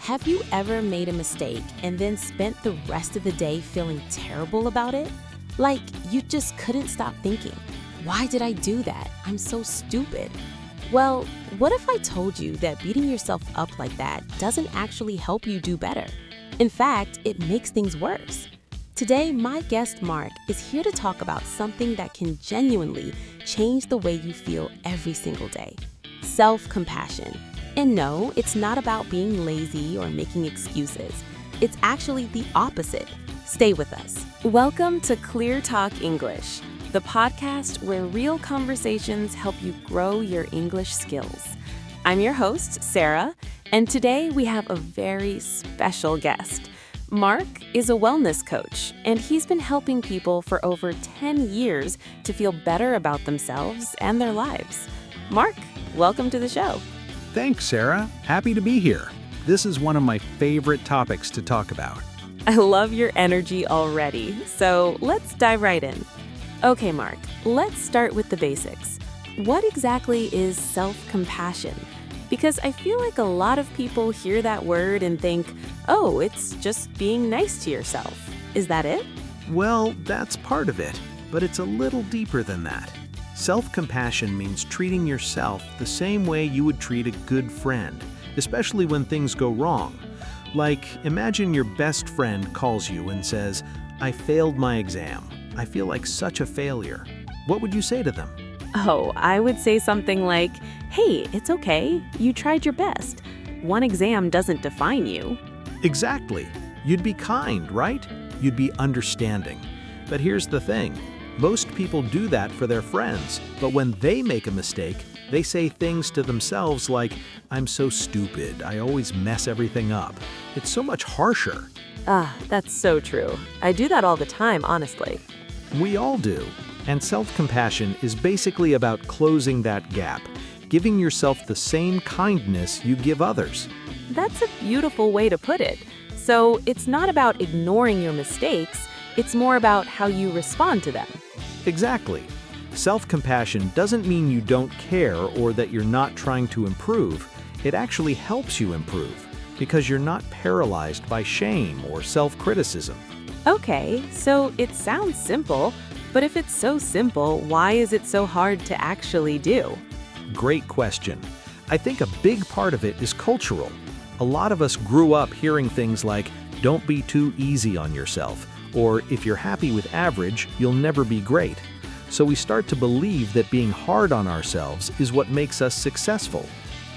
Have you ever made a mistake and then spent the rest of the day feeling terrible about it? Like you just couldn't stop thinking, why did I do that? I'm so stupid. Well, what if I told you that beating yourself up like that doesn't actually help you do better? In fact, it makes things worse. Today, my guest Mark is here to talk about something that can genuinely change the way you feel every single day. Self-compassion. And no, it's not about being lazy or making excuses. It's actually the opposite. Stay with us. Welcome to ClearTalk English, the podcast where real conversations help you grow your English skills. I'm your host, Sarah, and today we have a very special guest. Mark is a wellness coach, and he's been helping people for over 10 years to feel better about themselves and their lives. Mark, welcome to the show. Thanks, Sarah. Happy to be here. This is one of my favorite topics to talk about. I love your energy already, so let's dive right in. Okay, Mark, let's start with the basics. What exactly is self-compassion? Because I feel like a lot of people hear that word and think, oh, it's just being nice to yourself. Is that it? Well, that's part of it, but it's a little deeper than that. Self-compassion means treating yourself the same way you would treat a good friend, especially when things go wrong. Like, imagine your best friend calls you and says, "I failed my exam. I feel like such a failure." What would you say to them? Oh, I would say something like, hey, it's okay. You tried your best. One exam doesn't define you. Exactly. You'd be kind, right? You'd be understanding. But here's the thing. Most people do that for their friends, but when they make a mistake, they say things to themselves like, "I'm so stupid, I always mess everything up." It's so much harsher. That's so true. I do that all the time, honestly. We all do. And self-compassion is basically about closing that gap, giving yourself the same kindness you give others. That's a beautiful way to put it. So it's not about ignoring your mistakes, it's more about how you respond to them. Exactly. Self-compassion doesn't mean you don't care or that you're not trying to improve. It actually helps you improve because you're not paralyzed by shame or self-criticism. Okay, so it sounds simple, but if it's so simple, why is it so hard to actually do? Great question. I think a big part of it is cultural. A lot of us grew up hearing things like, "Don't be too easy on yourself," or "If you're happy with average, you'll never be great." So we start to believe that being hard on ourselves is what makes us successful.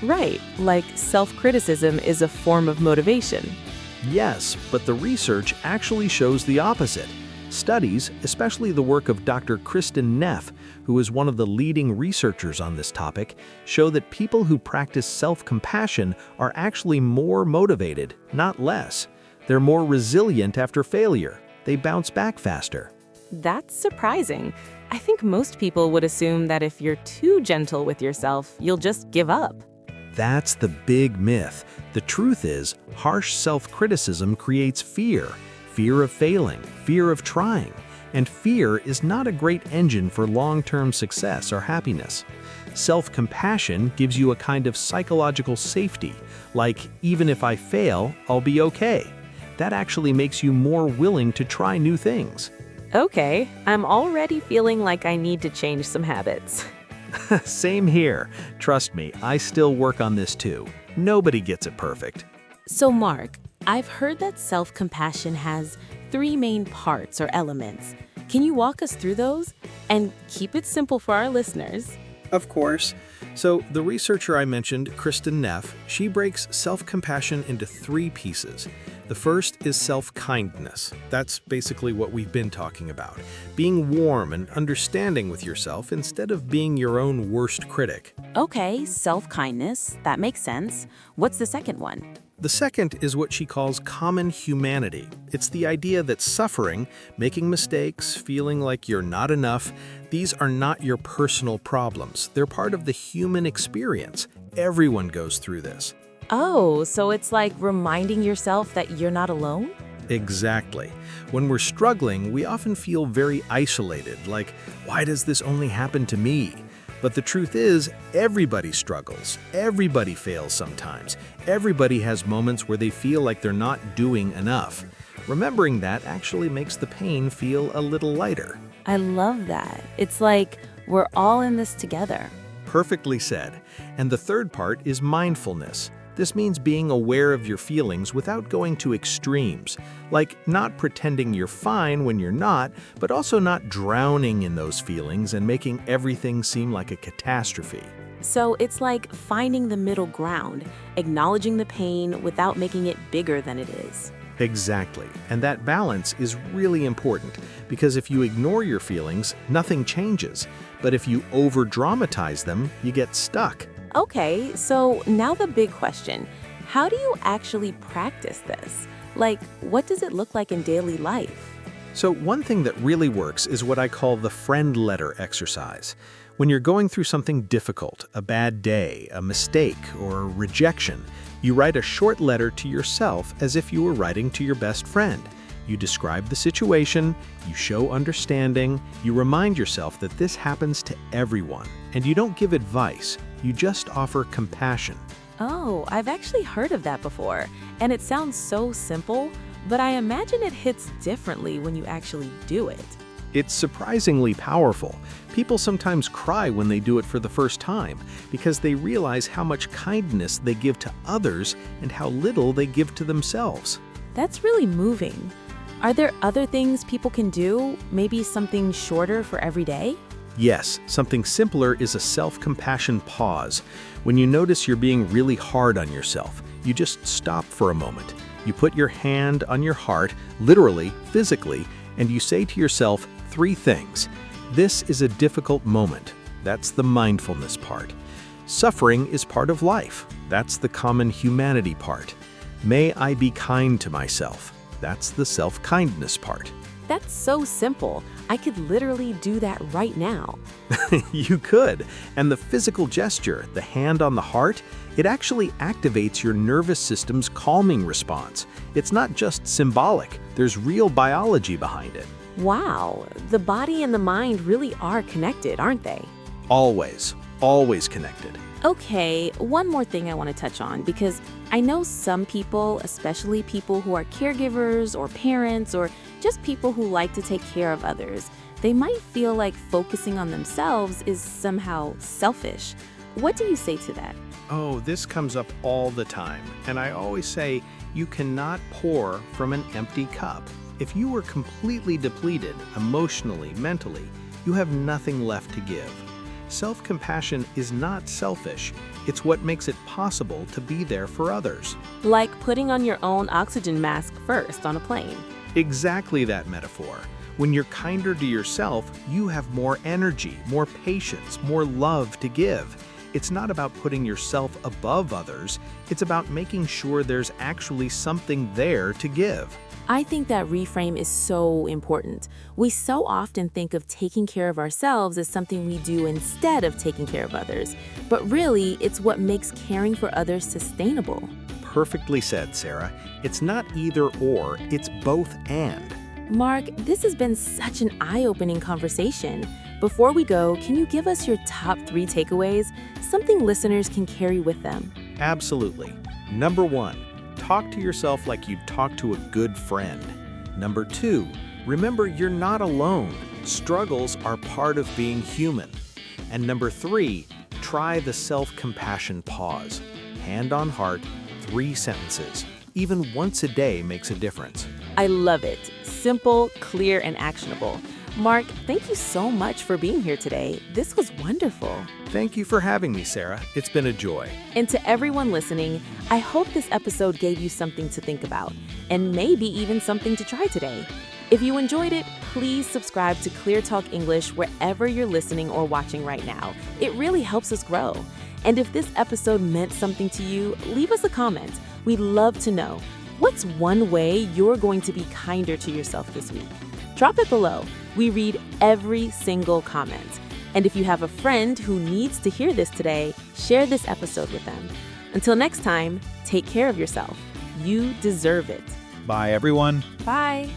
Right, like self-criticism is a form of motivation. Yes, but the research actually shows the opposite. Studies, especially the work of Dr. Kristin Neff, who is one of the leading researchers on this topic, show that people who practice self-compassion are actually more motivated, not less. They're more resilient after failure. They bounce back faster. That's surprising. I think most people would assume that if you're too gentle with yourself, you'll just give up. That's the big myth. The truth is, harsh self-criticism creates fear. Fear of failing, fear of trying, and fear is not a great engine for long-term success or happiness. Self-compassion gives you a kind of psychological safety, like, even if I fail, I'll be okay. That actually makes you more willing to try new things. Okay, I'm already feeling like I need to change some habits. Same here. Trust me, I still work on this too. Nobody gets it perfect. So Mark, I've heard that self-compassion has 3 main parts or elements. Can you walk us through those? And keep it simple for our listeners. Of course. So the researcher I mentioned, Kristin Neff, she breaks self-compassion into 3 pieces. The first is self-kindness. That's basically what we've been talking about. Being warm and understanding with yourself instead of being your own worst critic. Okay, self-kindness. That makes sense. What's the second one? The second is what she calls common humanity. It's the idea that suffering, making mistakes, feeling like you're not enough, these are not your personal problems. They're part of the human experience. Everyone goes through this. Oh, so it's like reminding yourself that you're not alone? Exactly. When we're struggling, we often feel very isolated, like, why does this only happen to me? But the truth is, everybody struggles. Everybody fails sometimes. Everybody has moments where they feel like they're not doing enough. Remembering that actually makes the pain feel a little lighter. I love that. It's like we're all in this together. Perfectly said. And the third part is mindfulness. This means being aware of your feelings without going to extremes, like not pretending you're fine when you're not, but also not drowning in those feelings and making everything seem like a catastrophe. So it's like finding the middle ground, acknowledging the pain without making it bigger than it is. Exactly. And that balance is really important because if you ignore your feelings, nothing changes. But if you over-dramatize them, you get stuck. Okay, so now the big question. How do you actually practice this? Like, what does it look like in daily life? So one thing that really works is what I call the friend letter exercise. When you're going through something difficult, a bad day, a mistake, or rejection, you write a short letter to yourself as if you were writing to your best friend. You describe the situation, you show understanding, you remind yourself that this happens to everyone, and you don't give advice, you just offer compassion. Oh, I've actually heard of that before, and it sounds so simple, but I imagine it hits differently when you actually do it. It's surprisingly powerful. People sometimes cry when they do it for the first time because they realize how much kindness they give to others and how little they give to themselves. That's really moving. Are there other things people can do, maybe something shorter for every day? Yes, something simpler is a self-compassion pause. When you notice you're being really hard on yourself, you just stop for a moment. You put your hand on your heart, literally, physically, and you say to yourself 3 things. This is a difficult moment. That's the mindfulness part. Suffering is part of life. That's the common humanity part. May I be kind to myself. That's the self-kindness part. That's so simple. I could literally do that right now. You could. And the physical gesture, the hand on the heart, it actually activates your nervous system's calming response. It's not just symbolic. There's real biology behind it. Wow, the body and the mind really are connected, aren't they? Always connected. Okay, one more thing I want to touch on because I know some people, especially people who are caregivers or parents or just people who like to take care of others, they might feel like focusing on themselves is somehow selfish. What do you say to that? Oh, this comes up all the time. And I always say, you cannot pour from an empty cup. If you were completely depleted, emotionally, mentally, you have nothing left to give. Self-compassion is not selfish. It's what makes it possible to be there for others. Like putting on your own oxygen mask first on a plane. Exactly that metaphor. When you're kinder to yourself, you have more energy, more patience, more love to give. It's not about putting yourself above others. It's about making sure there's actually something there to give. I think that reframe is so important. We so often think of taking care of ourselves as something we do instead of taking care of others. But really, it's what makes caring for others sustainable. Perfectly said, Sarah. It's not either or, it's both and. Mark, this has been such an eye-opening conversation. Before we go, can you give us your top 3 takeaways, something listeners can carry with them? Absolutely. Number 1, talk to yourself like you'd talk to a good friend. Number 2, remember you're not alone. Struggles are part of being human. And number 3, try the self-compassion pause. Hand on heart, 3 sentences. Even once a day makes a difference. I love it. Simple, clear, and actionable. Mark, thank you so much for being here today. This was wonderful. Thank you for having me, Sarah. It's been a joy. And to everyone listening, I hope this episode gave you something to think about, and maybe even something to try today. If you enjoyed it, please subscribe to ClearTalk English wherever you're listening or watching right now. It really helps us grow. And if this episode meant something to you, leave us a comment. We'd love to know. What's one way you're going to be kinder to yourself this week? Drop it below. We read every single comment. And if you have a friend who needs to hear this today, share this episode with them. Until next time, take care of yourself. You deserve it. Bye, everyone. Bye.